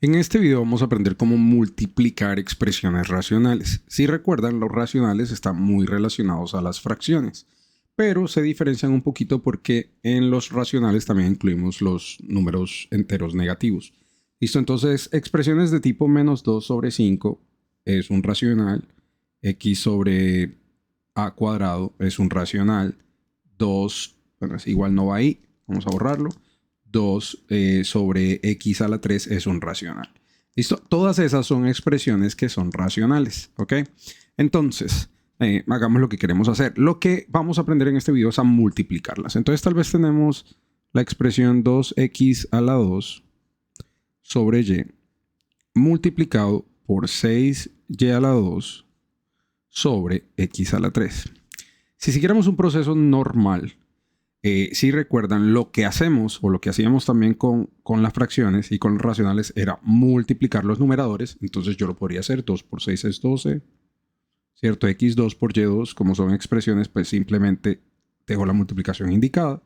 En este video vamos a aprender cómo multiplicar expresiones racionales. Si recuerdan, los racionales están muy relacionados a las fracciones, pero se diferencian un poquito porque en los racionales también incluimos los números enteros negativos. ¿Listo? Entonces, expresiones de tipo menos 2 sobre 5 es un racional, x sobre a cuadrado es un racional, 2, bueno, igual no va ahí, vamos a borrarlo. 2 sobre x a la 3 es un racional. ¿Listo? Todas esas son expresiones que son racionales, ¿ok? Entonces, hagamos lo que queremos hacer. Lo que vamos a aprender en este video es a multiplicarlas. Entonces, tal vez tenemos la expresión 2x a la 2 sobre y multiplicado por 6y a la 2 sobre x a la 3. Si siguiéramos un proceso normal, si recuerdan, lo que hacemos o lo que hacíamos también con las fracciones y con los racionales era multiplicar los numeradores. Entonces yo lo podría hacer, 2 por 6 es 12, ¿cierto? x2 por y2, como son expresiones, pues simplemente dejo la multiplicación indicada.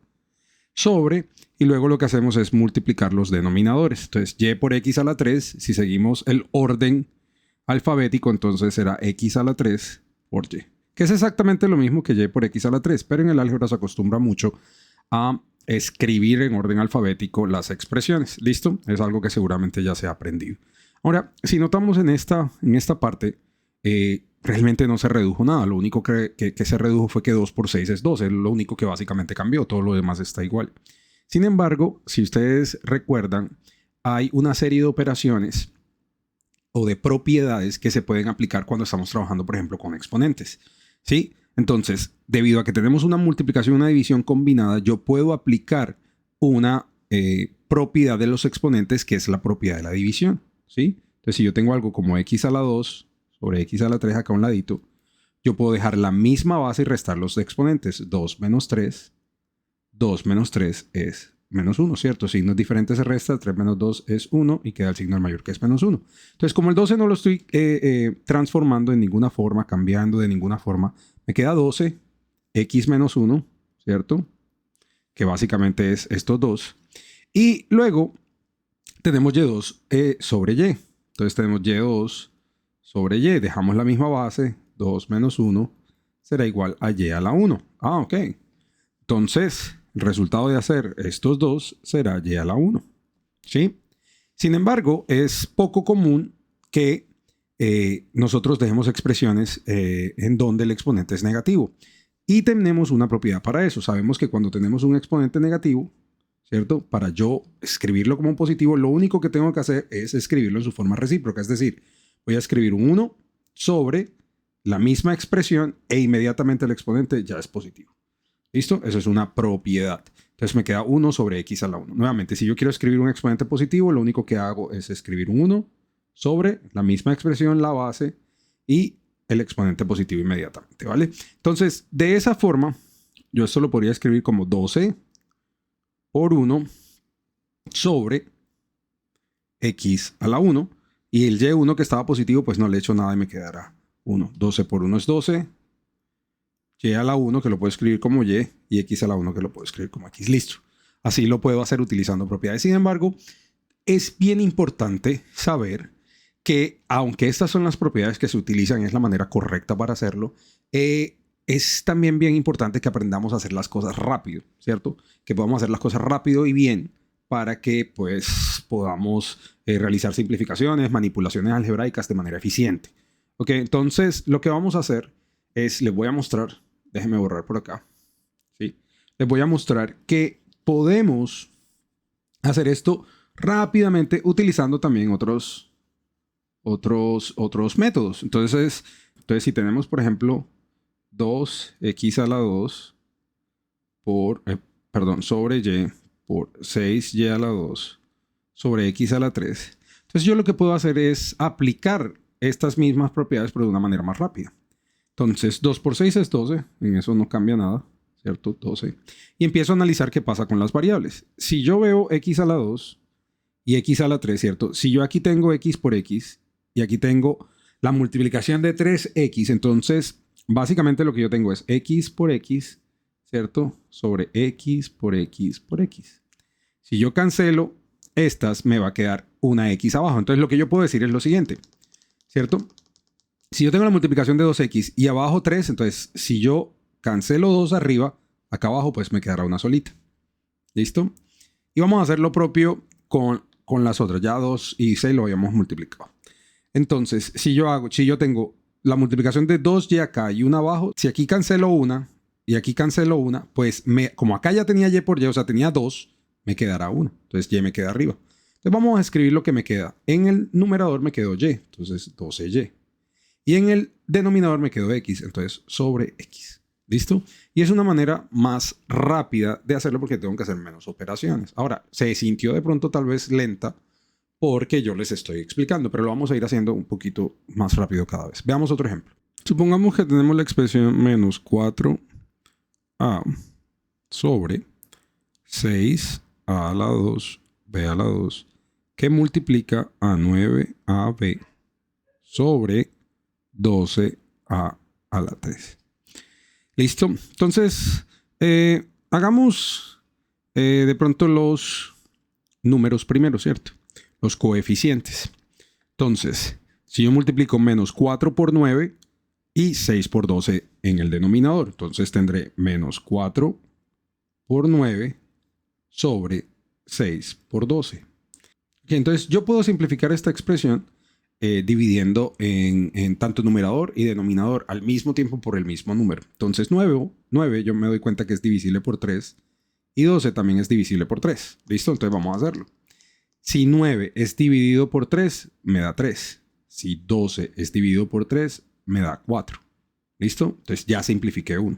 Sobre, y luego lo que hacemos es multiplicar los denominadores. Entonces y por x a la 3, si seguimos el orden alfabético, entonces será x a la 3 por y. Que es exactamente lo mismo que y por x a la 3, pero en el álgebra se acostumbra mucho a escribir en orden alfabético las expresiones. ¿Listo? Es algo que seguramente ya se ha aprendido. Ahora, si notamos en esta parte, realmente no se redujo nada. Lo único que se redujo fue que 2 por 6 es 12. Es lo único que básicamente cambió. Todo lo demás está igual. Sin embargo, si ustedes recuerdan, hay una serie de operaciones o de propiedades que se pueden aplicar cuando estamos trabajando, por ejemplo, con exponentes. ¿Sí? Entonces, debido a que tenemos una multiplicación y una división combinada, yo puedo aplicar una propiedad de los exponentes que es la propiedad de la división. ¿Sí? Entonces, si yo tengo algo como x a la 2 sobre x a la 3 acá a un ladito, yo puedo dejar la misma base y restar los exponentes. 2 menos 3. 2 menos 3 es menos 1, ¿cierto? Signos diferentes se resta, 3 menos 2 es 1 y queda el signo del mayor que es menos 1. Entonces, como el 12 no lo estoy transformando en ninguna forma, cambiando de ninguna forma, me queda 12, x menos 1, ¿cierto? Que básicamente es estos dos. Y luego tenemos y2 sobre y. Entonces tenemos y2 sobre y. Dejamos la misma base, 2 menos 1 será igual a y a la 1. Ah, ok. Entonces, el resultado de hacer estos dos será y a la 1. ¿Sí? Sin embargo, es poco común que nosotros dejemos expresiones en donde el exponente es negativo. Y tenemos una propiedad para eso. Sabemos que cuando tenemos un exponente negativo, ¿cierto? Para yo escribirlo como un positivo, lo único que tengo que hacer es escribirlo en su forma recíproca. Es decir, voy a escribir un 1 sobre la misma expresión e inmediatamente el exponente ya es positivo. ¿Listo? Eso es una propiedad. Entonces me queda 1 sobre x a la 1. Nuevamente, si yo quiero escribir un exponente positivo, lo único que hago es escribir un 1 sobre la misma expresión, la base, y el exponente positivo inmediatamente, ¿vale? Entonces, de esa forma, yo esto lo podría escribir como 12 por 1 sobre x a la 1. Y el y1 que estaba positivo, pues no le he hecho nada y me quedará 1. 12 por 1 es 12. Y a la 1 que lo puedo escribir como y x a la 1 que lo puedo escribir como x. Listo. Así lo puedo hacer utilizando propiedades. Sin embargo, es bien importante saber que aunque estas son las propiedades que se utilizan, es la manera correcta para hacerlo, es también bien importante que aprendamos a hacer las cosas rápido, ¿cierto? Que podamos hacer las cosas rápido y bien para que pues podamos realizar simplificaciones, manipulaciones algebraicas de manera eficiente. Ok, entonces lo que vamos a hacer es, les voy a mostrar, déjenme borrar por acá, ¿sí? Les voy a mostrar que podemos hacer esto rápidamente utilizando también otros métodos. Entonces, si tenemos, por ejemplo, 2x a la 2 sobre y por 6y a la 2 sobre x a la 3. Entonces yo lo que puedo hacer es aplicar estas mismas propiedades pero de una manera más rápida. Entonces 2 por 6 es 12, en eso no cambia nada, ¿cierto? 12. Y empiezo a analizar qué pasa con las variables. Si yo veo x a la 2 y x a la 3, ¿cierto? Si yo aquí tengo x por x y aquí tengo la multiplicación de 3x, entonces básicamente lo que yo tengo es x por x, ¿cierto? Sobre x por x por x. Si yo cancelo estas, me va a quedar una X abajo. Entonces lo que yo puedo decir es lo siguiente, ¿cierto? Si yo tengo la multiplicación de 2X y abajo 3, entonces si yo cancelo 2 arriba, acá abajo pues me quedará una solita. ¿Listo? Y vamos a hacer lo propio con las otras. Ya 2 y 6 lo habíamos multiplicado. Entonces, si yo tengo la multiplicación de 2y acá y una abajo, si aquí cancelo una y aquí cancelo una, pues como acá ya tenía y por y, o sea, tenía 2, me quedará 1. Entonces y me queda arriba. Entonces vamos a escribir lo que me queda. En el numerador me quedó y, entonces 12y. Y en el denominador me quedó x, entonces sobre x. ¿Listo? Y es una manera más rápida de hacerlo porque tengo que hacer menos operaciones. Ahora, se sintió de pronto tal vez lenta porque yo les estoy explicando, pero lo vamos a ir haciendo un poquito más rápido cada vez. Veamos otro ejemplo. Supongamos que tenemos la expresión menos 4a sobre 6a a la 2, b a la 2, que multiplica a 9ab sobre 12a a la 3. ¿Listo? Entonces, hagamos de pronto los números primero, ¿cierto? Los coeficientes. Entonces, si yo multiplico menos 4 por 9 y 6 por 12 en el denominador, entonces tendré menos 4 por 9 sobre 6 por 12. Okay, entonces, yo puedo simplificar esta expresión dividiendo en tanto numerador y denominador al mismo tiempo por el mismo número. Entonces 9 yo me doy cuenta que es divisible por 3 y 12 también es divisible por 3. ¿Listo? Entonces vamos a hacerlo. Si 9 es dividido por 3, me da 3. Si 12 es dividido por 3, me da 4. ¿Listo? Entonces ya simplifiqué 1.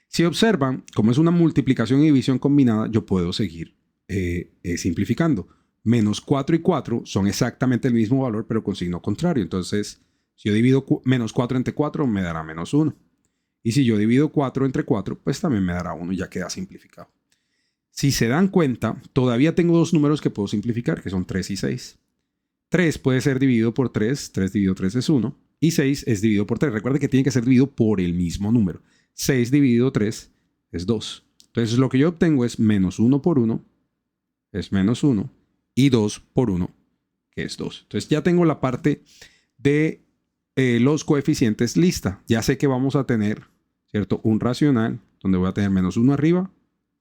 Si observan, como es una multiplicación y división combinada, yo puedo seguir simplificando. Menos 4 y 4 son exactamente el mismo valor, pero con signo contrario. Entonces, si yo divido menos 4 entre 4, me dará menos 1. Y si yo divido 4 entre 4, pues también me dará 1 y ya queda simplificado. Si se dan cuenta, todavía tengo dos números que puedo simplificar, que son 3 y 6. 3 puede ser dividido por 3, 3 dividido 3 es 1, y 6 es dividido por 3. Recuerden que tiene que ser dividido por el mismo número. 6 dividido 3 es 2. Entonces, lo que yo obtengo es menos 1 por 1, es menos 1, y 2 por 1, que es 2. Entonces ya tengo la parte de los coeficientes lista. Ya sé que vamos a tener, ¿cierto? Un racional donde voy a tener menos 1 arriba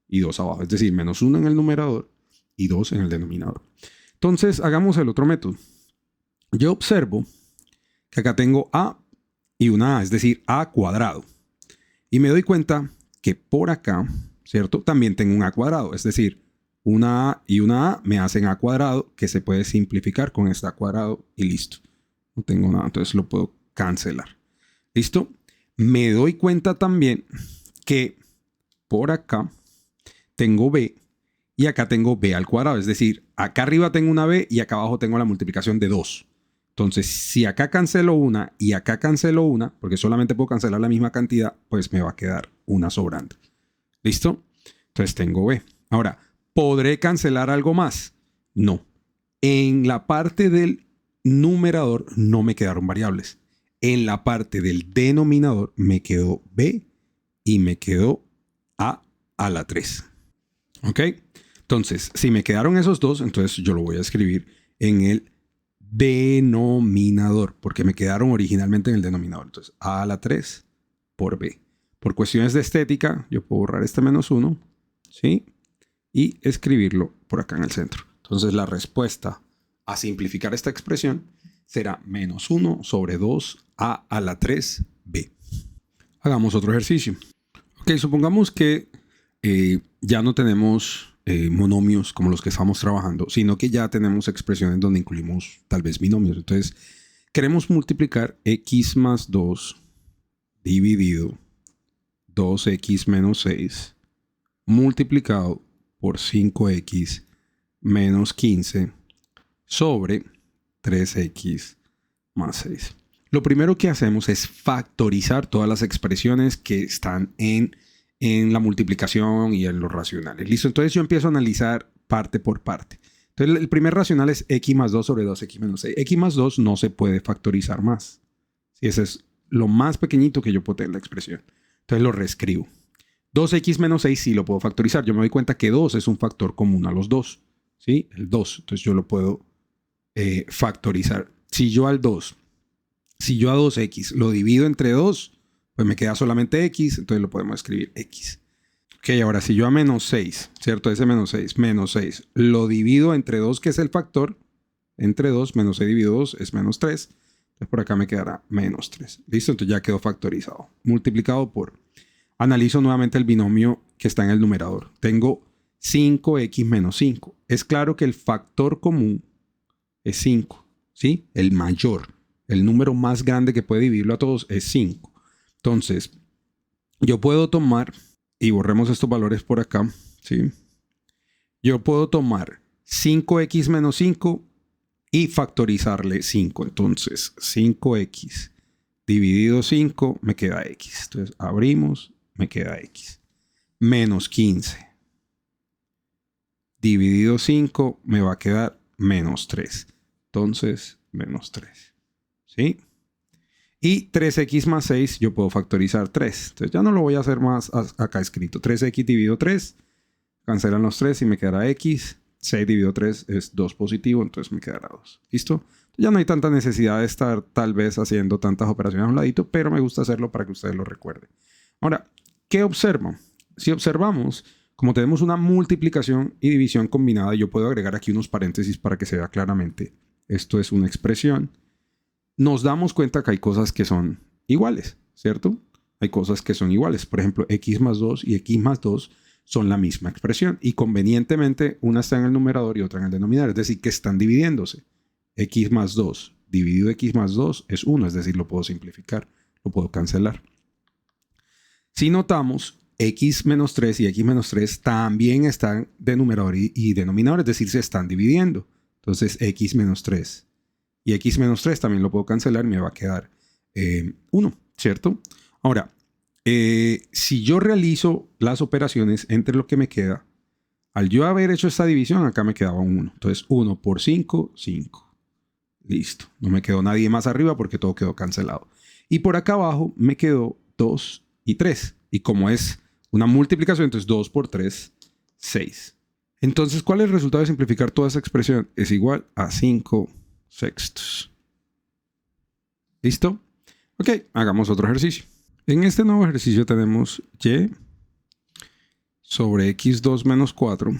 y 2 abajo. Es decir, menos 1 en el numerador y 2 en el denominador. Entonces hagamos el otro método. Yo observo que acá tengo a y una a, es decir, a cuadrado. Y me doy cuenta que por acá, ¿cierto? También tengo un a cuadrado, es decir, una a y una a me hacen a cuadrado, que se puede simplificar con este a cuadrado y listo. No tengo nada, entonces lo puedo cancelar. ¿Listo? Me doy cuenta también que por acá tengo b y acá tengo b al cuadrado. Es decir, acá arriba tengo una b y acá abajo tengo la multiplicación de 2. Entonces, si acá cancelo una y acá cancelo una, porque solamente puedo cancelar la misma cantidad, pues me va a quedar una sobrante. ¿Listo? Entonces tengo b. Ahora, ¿podré cancelar algo más? No. En la parte del numerador no me quedaron variables. En la parte del denominador me quedó b y me quedó a la 3. ¿Ok? Entonces, si me quedaron esos dos, entonces yo lo voy a escribir en el denominador, porque me quedaron originalmente en el denominador. Entonces, a la 3 por b. Por cuestiones de estética, yo puedo borrar este menos 1, ¿sí? Y escribirlo por acá en el centro. Entonces la respuesta a simplificar esta expresión será menos 1 sobre 2a a la 3b. Hagamos otro ejercicio. Ok, supongamos que ya no tenemos monomios como los que estamos trabajando, sino que ya tenemos expresiones donde incluimos tal vez binomios. Entonces queremos multiplicar x más 2 dividido 2x menos 6 multiplicado por 5x menos 15 sobre 3x más 6. Lo primero que hacemos es factorizar todas las expresiones que están en la multiplicación y en los racionales. ¿Listo? Entonces yo empiezo a analizar parte por parte. Entonces el primer racional es x más 2 sobre 2x menos 6. X más 2 no se puede factorizar más. ¿Sí? Ese es lo más pequeñito que yo puedo tener en la expresión. Entonces lo reescribo. 2x menos 6 sí lo puedo factorizar. Yo me doy cuenta que 2 es un factor común a los dos. ¿Sí? El 2. Entonces yo lo puedo factorizar. Si yo a 2x lo divido entre 2, pues me queda solamente x, entonces lo podemos escribir x. Ok, ahora si yo a menos 6, ¿cierto? Ese menos 6, lo divido entre 2, que es el factor, entre 2, menos 6 dividido 2 es menos 3. Entonces por acá me quedará menos 3. ¿Listo? Entonces ya quedó factorizado. Multiplicado por... Analizo nuevamente el binomio que está en el numerador. Tengo 5x menos 5. Es claro que el factor común es 5, ¿sí? El mayor. El número más grande que puede dividirlo a todos es 5. Entonces, yo puedo tomar, y borremos estos valores por acá, ¿sí? Yo puedo tomar 5x menos 5 y factorizarle 5. Entonces, 5x dividido 5 me queda x. Entonces, abrimos, me queda x. Menos 15. Dividido 5 me va a quedar menos 3. Entonces, menos 3. ¿Sí? Y 3x más 6 yo puedo factorizar 3. Entonces ya no lo voy a hacer más acá escrito. 3x dividido 3. Cancelan los 3 y me quedará x. 6 dividido 3 es 2 positivo, entonces me quedará 2. ¿Listo? Ya no hay tanta necesidad de estar tal vez haciendo tantas operaciones a un ladito, pero me gusta hacerlo para que ustedes lo recuerden. Ahora, ¿qué observo? Si observamos, como tenemos una multiplicación y división combinada, yo puedo agregar aquí unos paréntesis para que se vea claramente. Esto es una expresión. Nos damos cuenta que hay cosas que son iguales, ¿cierto? Hay cosas que son iguales. Por ejemplo, x más 2 y x más 2 son la misma expresión. Y convenientemente, una está en el numerador y otra en el denominador. Es decir, que están dividiéndose. X más 2 dividido x más 2 es 1. Es decir, lo puedo simplificar. Lo puedo cancelar. Si notamos, x menos 3 y x menos 3 también están de numerador y denominador. Es decir, se están dividiendo. Entonces, x menos 3. Y x menos 3 también lo puedo cancelar y me va a quedar 1, ¿cierto? Ahora, si yo realizo las operaciones entre lo que me queda, al yo haber hecho esta división, acá me quedaba un 1. Entonces, 1 por 5, 5. Listo. No me quedó nadie más arriba porque todo quedó cancelado. Y por acá abajo me quedó 2 y 3. Y como es una multiplicación, entonces 2 por 3, 6. Entonces, ¿cuál es el resultado de simplificar toda esa expresión? Es igual a 5 sextos. ¿Listo? Ok, hagamos otro ejercicio. En este nuevo ejercicio tenemos y sobre x2 menos 4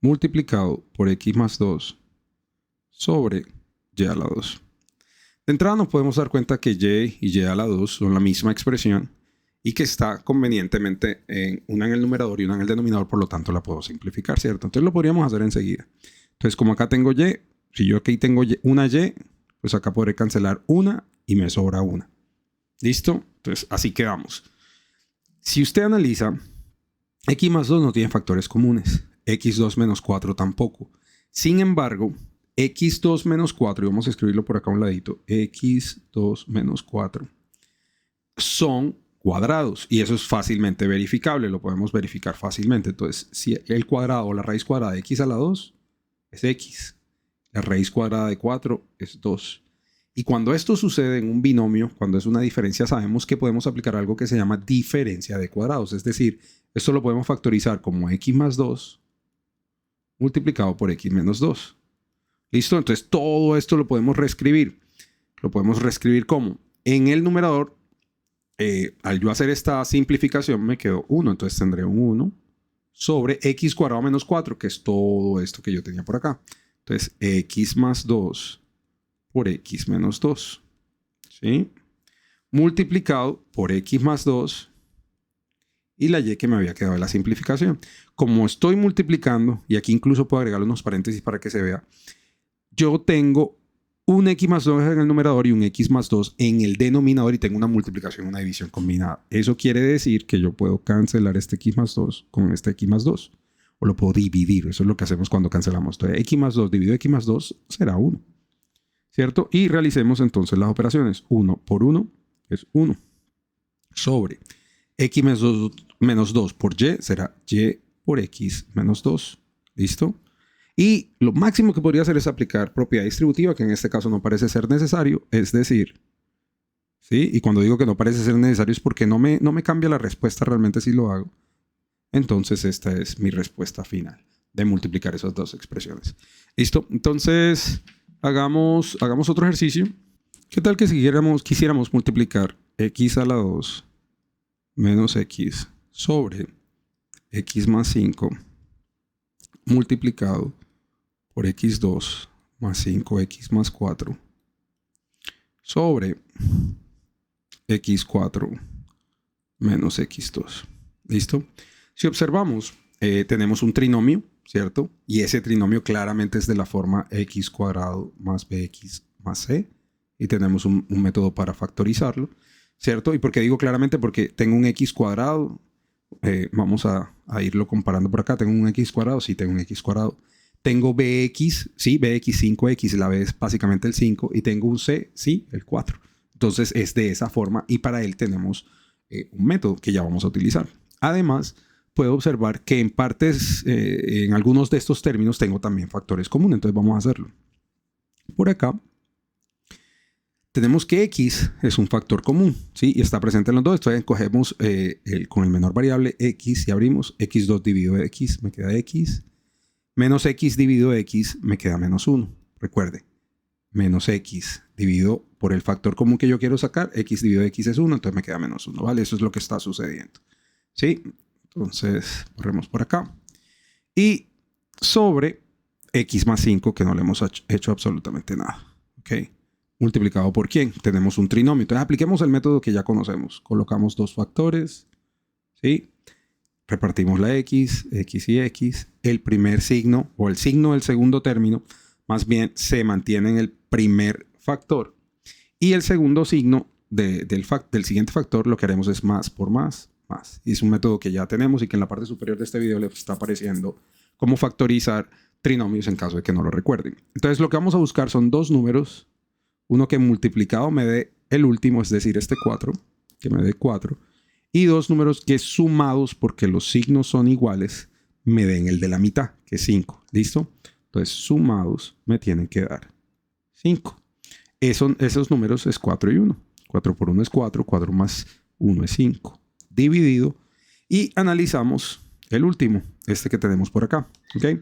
multiplicado por x más 2 sobre y a la 2. De entrada nos podemos dar cuenta que y a la 2 son la misma expresión y que está convenientemente una en el numerador y una en el denominador, por lo tanto la puedo simplificar, ¿cierto? Entonces lo podríamos hacer enseguida. Entonces, como acá tengo y, si yo aquí tengo una y, pues acá podré cancelar una y me sobra una. ¿Listo? Entonces, así quedamos. Si usted analiza, x más 2 no tiene factores comunes. x2 menos 4 tampoco. Sin embargo, x2 menos 4, y vamos a escribirlo por acá a un ladito, x2 menos 4, son cuadrados. Y eso es fácilmente verificable, lo podemos verificar fácilmente. Entonces, si el cuadrado o la raíz cuadrada de x a la 2 es x. La raíz cuadrada de 4 es 2. Y cuando esto sucede en un binomio, cuando es una diferencia, sabemos que podemos aplicar algo que se llama diferencia de cuadrados. Es decir, esto lo podemos factorizar como x más 2 multiplicado por x menos 2. ¿Listo? Entonces todo esto lo podemos reescribir. Lo podemos reescribir como en el numerador, al yo hacer esta simplificación me quedó 1. Entonces tendré un 1 sobre x cuadrado menos 4, que es todo esto que yo tenía por acá. Entonces, x más 2 por x menos 2. ¿Sí? Multiplicado por x más 2 y la y que me había quedado de la simplificación. Como estoy multiplicando, y aquí incluso puedo agregar unos paréntesis para que se vea, yo tengo un x más 2 en el numerador y un x más 2 en el denominador y tengo una multiplicación, una división combinada. Eso quiere decir que yo puedo cancelar este x más 2 con este x más 2. O lo puedo dividir. Eso es lo que hacemos cuando cancelamos. Entonces, x más 2 dividido x más 2 será 1. ¿Cierto? Y realicemos entonces las operaciones. 1 por 1 es 1. Sobre x menos 2 por y será y por x menos 2. ¿Listo? Y lo máximo que podría hacer es aplicar propiedad distributiva, que en este caso no parece ser necesario. Es decir, ¿sí? Y cuando digo que no parece ser necesario es porque no me cambia la respuesta realmente si lo hago. Entonces esta es mi respuesta final de multiplicar esas dos expresiones. ¿Listo? Entonces Hagamos otro ejercicio. ¿Qué tal que quisiéramos multiplicar x a la 2 menos x sobre x más 5 multiplicado por x2 más 5x más 4 sobre x4 menos x2. ¿Listo? Si observamos, tenemos un trinomio, ¿cierto? Y ese trinomio claramente es de la forma x cuadrado más bx más c. Y tenemos un método para factorizarlo, ¿cierto? ¿Y por qué digo claramente? Porque tengo un x cuadrado. Vamos a irlo comparando por acá. Tengo un x cuadrado, sí, tengo un x cuadrado. Tengo bx, sí, bx 5x, la b es básicamente el 5. Y tengo un c, sí, el 4. Entonces es de esa forma y para él tenemos un método que ya vamos a utilizar. Además, puedo observar que en partes, en algunos de estos términos tengo también factores comunes. Entonces vamos a hacerlo. Por acá tenemos que x es un factor común, ¿sí? Y está presente en los dos. Entonces cogemos con el menor variable x y abrimos x2 dividido x, me queda x. Menos x dividido x me queda menos 1. Recuerde, menos x dividido por el factor común que yo quiero sacar, x dividido x es 1, entonces me queda menos 1, ¿vale? Eso es lo que está sucediendo, ¿sí? Entonces, borremos por acá. Y sobre x más 5, que no le hemos hecho absolutamente nada, ¿ok? Multiplicado por ¿quién? Tenemos un trinomio. Entonces, apliquemos el método que ya conocemos. Colocamos dos factores, ¿sí? Repartimos la x y x. El primer signo o el signo del segundo término más bien se mantiene en el primer factor. Y el segundo signo del siguiente factor lo que haremos es más por más. Y es un método que ya tenemos y que en la parte superior de este video les está apareciendo cómo factorizar trinomios en caso de que no lo recuerden. Entonces lo que vamos a buscar son dos números. Uno que multiplicado me dé el último, es decir, este 4, que me dé 4. Y dos números que sumados, porque los signos son iguales, me den el de la mitad, que es 5. ¿Listo? Entonces, sumados me tienen que dar 5. Esos números es 4 y 1. 4 por 1 es 4, 4 más 1 es 5. Dividido. Y analizamos el último, este que tenemos por acá. ¿Okay?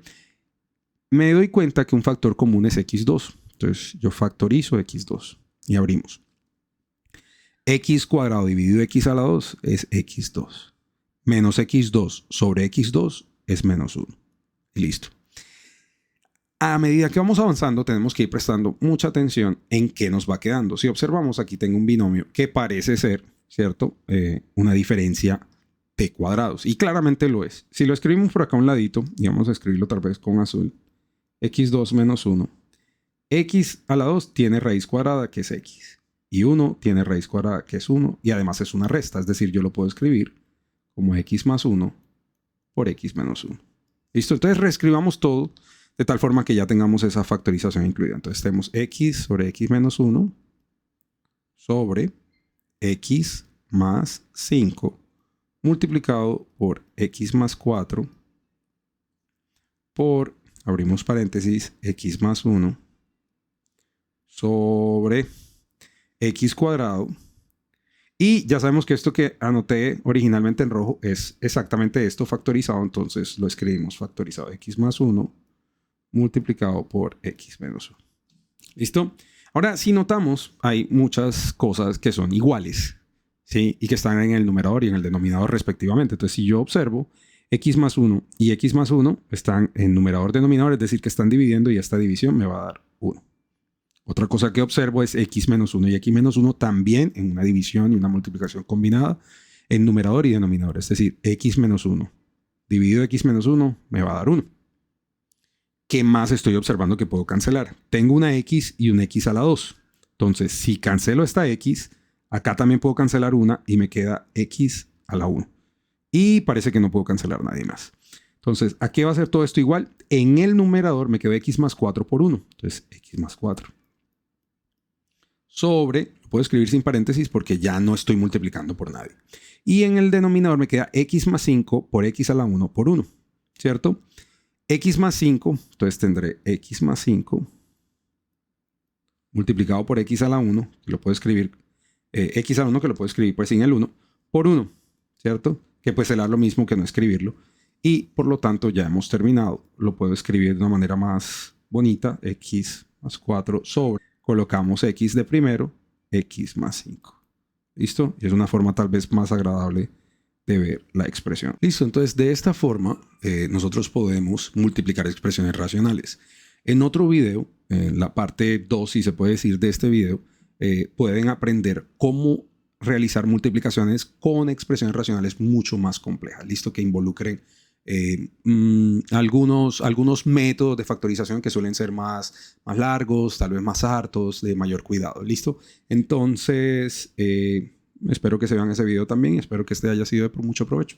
Me doy cuenta que un factor común es x2. Entonces, yo factorizo x2 y abrimos. X cuadrado dividido x a la 2 es x2. Menos x2 sobre x2 es menos 1. Y listo. A medida que vamos avanzando, tenemos que ir prestando mucha atención en qué nos va quedando. Si observamos, aquí tengo un binomio que parece ser, ¿cierto? Una diferencia de cuadrados. Y claramente lo es. Si lo escribimos por acá a un ladito, y vamos a escribirlo otra vez con azul, x2 menos 1. X a la 2 tiene raíz cuadrada, que es x. Y 1 tiene raíz cuadrada, que es 1. Y además es una resta. Es decir, yo lo puedo escribir como x más 1 por x menos 1. ¿Listo? Entonces reescribamos todo de tal forma que ya tengamos esa factorización incluida. Entonces tenemos x sobre x menos 1 sobre x más 5 multiplicado por x más 4 por, abrimos paréntesis, x más 1 sobre x cuadrado. Y ya sabemos que esto que anoté originalmente en rojo es exactamente esto factorizado. Entonces lo escribimos factorizado x más 1 multiplicado por x menos 1. ¿Listo? Ahora, si notamos, hay muchas cosas que son iguales, ¿sí? Y que están en el numerador y en el denominador respectivamente. Entonces, si yo observo, x más 1 y x más 1 están en numerador-denominador, es decir, que están dividiendo y esta división me va a dar 1. Otra cosa que observo es x menos 1 y x menos 1 también en una división y una multiplicación combinada en numerador y denominador. Es decir, x menos 1 dividido x menos 1 me va a dar 1. ¿Qué más estoy observando que puedo cancelar? Tengo una x y un x a la 2. Entonces, si cancelo esta x, acá también puedo cancelar una y me queda x a la 1. Y parece que no puedo cancelar nadie más. Entonces, ¿a qué va a ser todo esto igual? En el numerador me quedó x más 4 por 1. Entonces, x más 4. Sobre, lo puedo escribir sin paréntesis porque ya no estoy multiplicando por nadie. Y en el denominador me queda x más 5 por x a la 1 por 1. ¿Cierto? X más 5, entonces tendré x más 5 multiplicado por x a la 1, que lo puedo escribir, x a la 1 que lo puedo escribir pues sin el 1, por 1, ¿cierto? Que pues será lo mismo que no escribirlo. Y por lo tanto ya hemos terminado. Lo puedo escribir de una manera más bonita, x más 4 sobre, colocamos x de primero, x más 5. ¿Listo? Y es una forma tal vez más agradable de ver la expresión. Listo, entonces de esta forma nosotros podemos multiplicar expresiones racionales. En otro video, en la parte 2, si se puede decir, de este video, pueden aprender cómo realizar multiplicaciones con expresiones racionales mucho más complejas, listo, que involucren algunos métodos de factorización que suelen ser más largos, tal vez más hartos, de mayor cuidado, listo. Entonces, espero que se vean ese video también y espero que este haya sido de mucho provecho.